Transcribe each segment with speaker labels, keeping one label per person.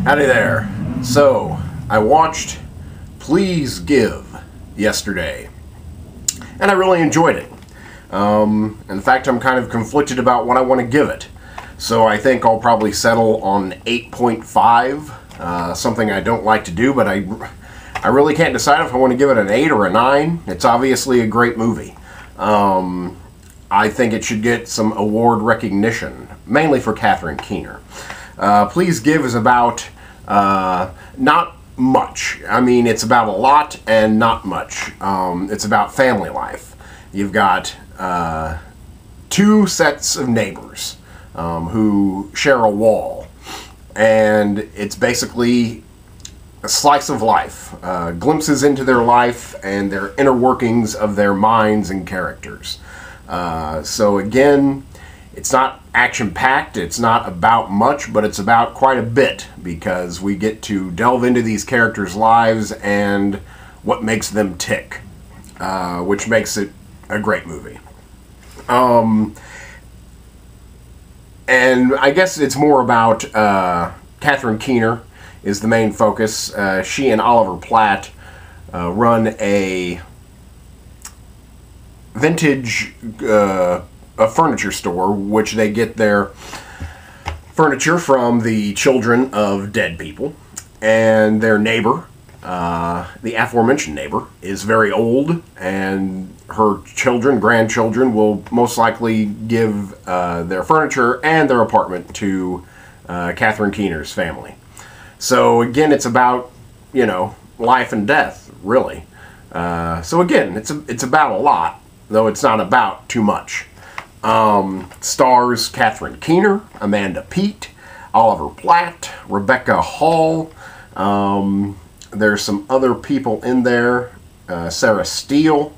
Speaker 1: Howdy there. So, I watched Please Give yesterday, and I really enjoyed it. In fact, I'm kind of conflicted about what I want to give it. So I think I'll probably settle on 8.5, something I don't like to do, but I really can't decide if I want to give it an 8 or a 9. It's obviously a great movie. I think it should get some award recognition, mainly for Catherine Keener. Please Give is about not much. I mean, it's about a lot and not much. It's about family life. You've got two sets of neighbors who share a wall, and it's basically a slice of life, glimpses into their life and their inner workings of their minds and characters. So again, it's not action-packed, it's not about much, but it's about quite a bit, because we get to delve into these characters' lives and what makes them tick, which makes it a great movie. And I guess it's more about Catherine Keener is the main focus. She and Oliver Platt run a vintage a furniture store, which they get their furniture from the children of dead people. And their neighbor, the aforementioned neighbor, is very old, and her children, grandchildren, will most likely give their furniture and their apartment to Catherine Keener's family. So again, it's about, you know, life and death, really. So again, it's about a lot, though it's not about too much. Stars Catherine Keener, Amanda Peet, Oliver Platt, Rebecca Hall. There's some other people in there. Sarah Steele,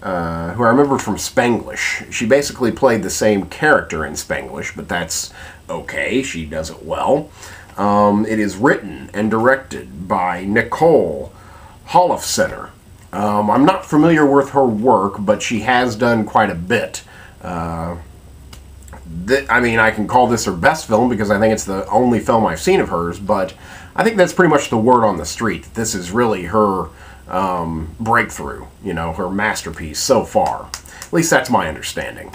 Speaker 1: who I remember from Spanglish. She basically played the same character in Spanglish, but that's okay. She does it well. It is written and directed by Nicole Holofcener. I'm not familiar with her work, but she has done quite a bit. I mean, I can call this her best film because I think it's the only film I've seen of hers, but I think that's pretty much the word on the street. This is really her breakthrough, you know, her masterpiece so far. At least that's my understanding.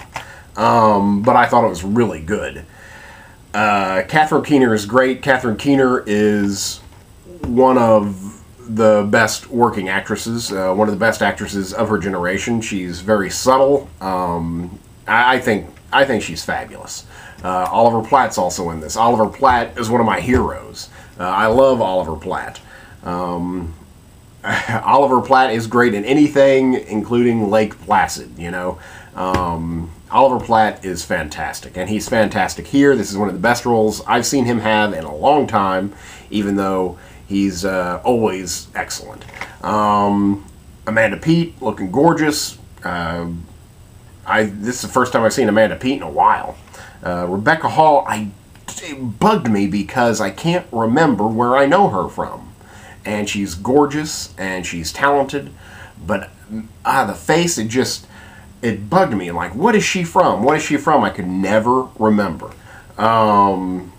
Speaker 1: But I thought it was really good. Catherine Keener is great. Catherine Keener is one of the best working actresses, one of the best actresses of her generation. She's very subtle. I think she's fabulous. Oliver Platt's also in this. Oliver Platt is one of my heroes. I love Oliver Platt. Oliver Platt is great in anything, including Lake Placid, you know. Oliver Platt is fantastic, and he's fantastic here. This is one of the best roles I've seen him have in a long time, even though he's always excellent. Amanda Peet, looking gorgeous. This is the first time I've seen Amanda Peet in a while. Rebecca Hall, it bugged me because I can't remember where I know her from. And she's gorgeous, and she's talented, but the face, it bugged me. Like, what is she from? What is she from? I could never remember. And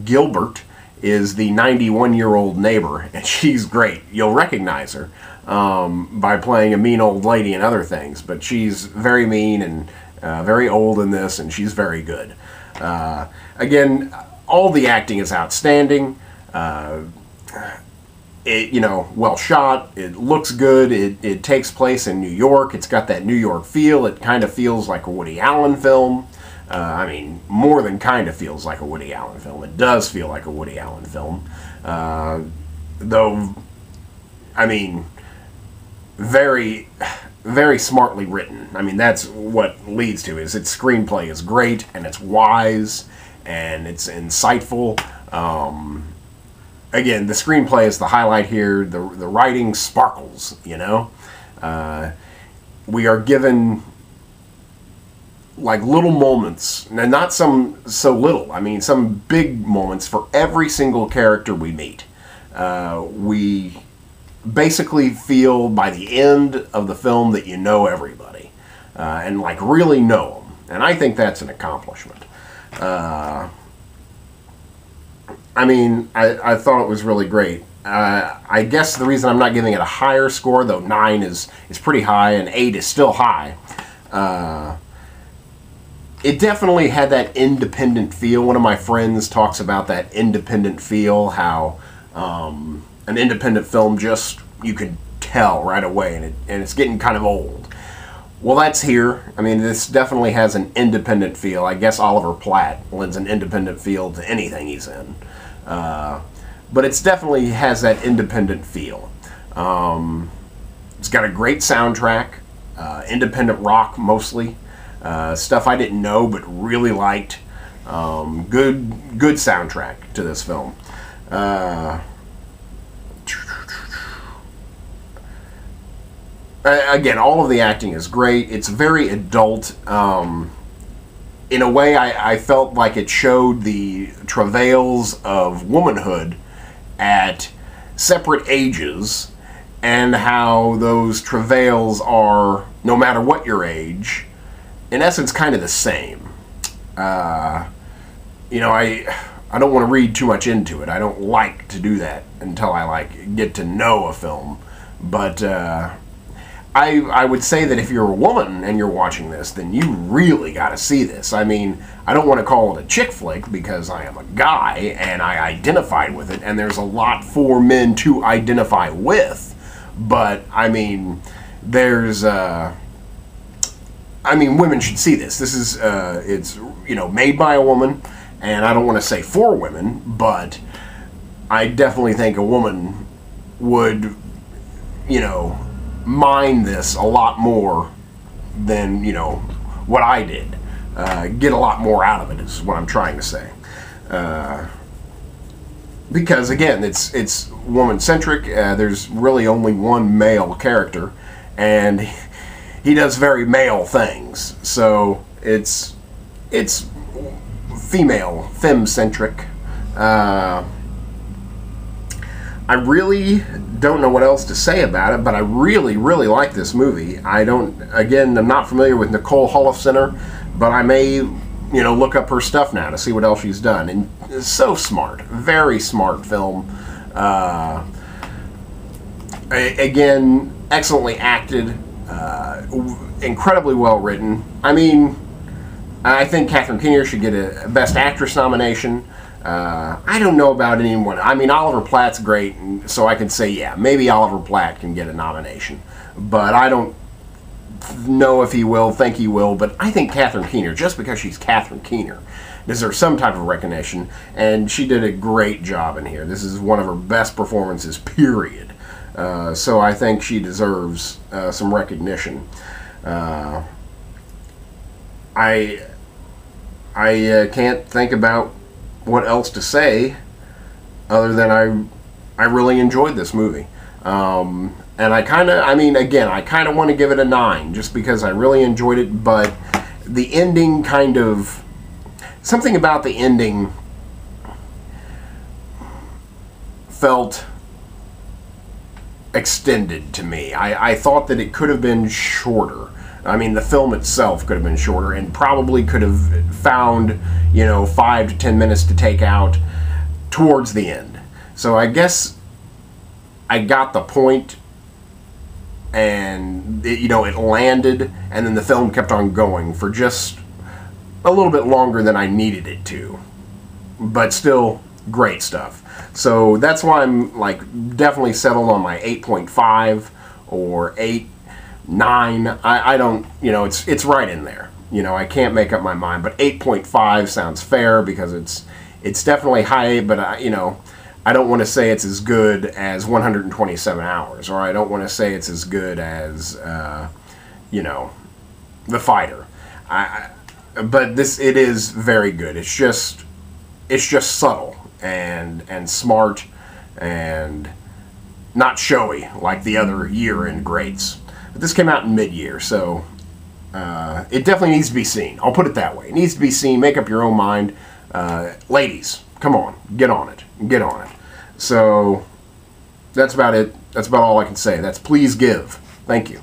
Speaker 1: Gilbert is the 91-year-old neighbor, and she's great. You'll recognize her by playing a mean old lady and other things, but she's very mean and very old in this, and she's very good. Again, all the acting is outstanding. You know, well shot. It looks good. It takes place in New York. It's got that New York feel. It kind of feels like a Woody Allen film. I mean, more than kind of feels like a Woody Allen film. It does feel like a Woody Allen film. Though, I mean, very, very smartly written. I mean, that's what leads to it, is its screenplay is great, and it's wise, and it's insightful. Again, the screenplay is the highlight here. The writing sparkles, you know. We are given like little moments, and not some so little. I mean, some big moments for every single character we meet. We basically feel by the end of the film that you know everybody, and like really know them. And I think that's an accomplishment. I mean, I thought it was really great. I guess the reason I'm not giving it a higher score, though 9 is pretty high and 8 is still high, it definitely had that independent feel. One of my friends talks about that independent feel, how an independent film just, you could tell right away, and it's getting kind of old. Well, that's here. I mean, this definitely has an independent feel. I guess Oliver Platt lends an independent feel to anything he's in. But it definitely has that independent feel. It's got a great soundtrack, independent rock mostly, stuff I didn't know but really liked. Good soundtrack to this film. Again, all of the acting is great. It's very adult. In a way, I felt like it showed the travails of womanhood at separate ages, and how those travails are, no matter what your age, in essence kind of the same. You know, I don't want to read too much into it. I don't like to do that until I get to know a film. But I would say that if you're a woman and you're watching this, then you really got to see this. I mean, I don't want to call it a chick flick because I am a guy and I identified with it, and there's a lot for men to identify with. But I mean, there's I mean, women should see this. This is it's, you know, made by a woman, and I don't want to say for women, but I definitely think a woman would, you know, mind this a lot more than, you know, what I did. Get a lot more out of it is what I'm trying to say. Because again, it's woman-centric. There's really only one male character, and he does very male things. So it's femme-centric. I really don't know what else to say about it, but I really, really like this movie. Again, I'm not familiar with Nicole Holofcener, but I may, you know, look up her stuff now to see what else she's done. And it's so smart, very smart film. Again, excellently acted, incredibly well written. I mean, I think Catherine Keener should get a Best Actress nomination. I don't know about anyone. I mean, Oliver Platt's great, and so I can say, yeah, maybe Oliver Platt can get a nomination. But I don't know if he will, think he will. But I think Catherine Keener, just because she's Catherine Keener, deserves some type of recognition. And she did a great job in here. This is one of her best performances, period. So I think she deserves some recognition. I can't think about what else to say other than I really enjoyed this movie. And I kind of want to give it a 9 just because I really enjoyed it, but the ending something about the ending felt extended to me. I thought that it could have been shorter. I mean, the film itself could have been shorter and probably could have found, you know, 5 to 10 minutes to take out towards the end. So I guess I got the point, and it landed, and then the film kept on going for just a little bit longer than I needed it to. But still, great stuff. So that's why I'm definitely settled on my 8.5 or 8. 9, I don't, you know, it's right in there. You know, I can't make up my mind, but 8.5 sounds fair because it's definitely high, but you know, I don't want to say it's as good as 127 Hours, or I don't want to say it's as good as you know, The Fighter. But it is very good. It's just subtle and smart and not showy like the other year-end greats. But this came out in mid-year, so it definitely needs to be seen. I'll put it that way. It needs to be seen. Make up your own mind. Ladies, come on. Get on it. Get on it. So that's about it. That's about all I can say. That's Please Give. Thank you.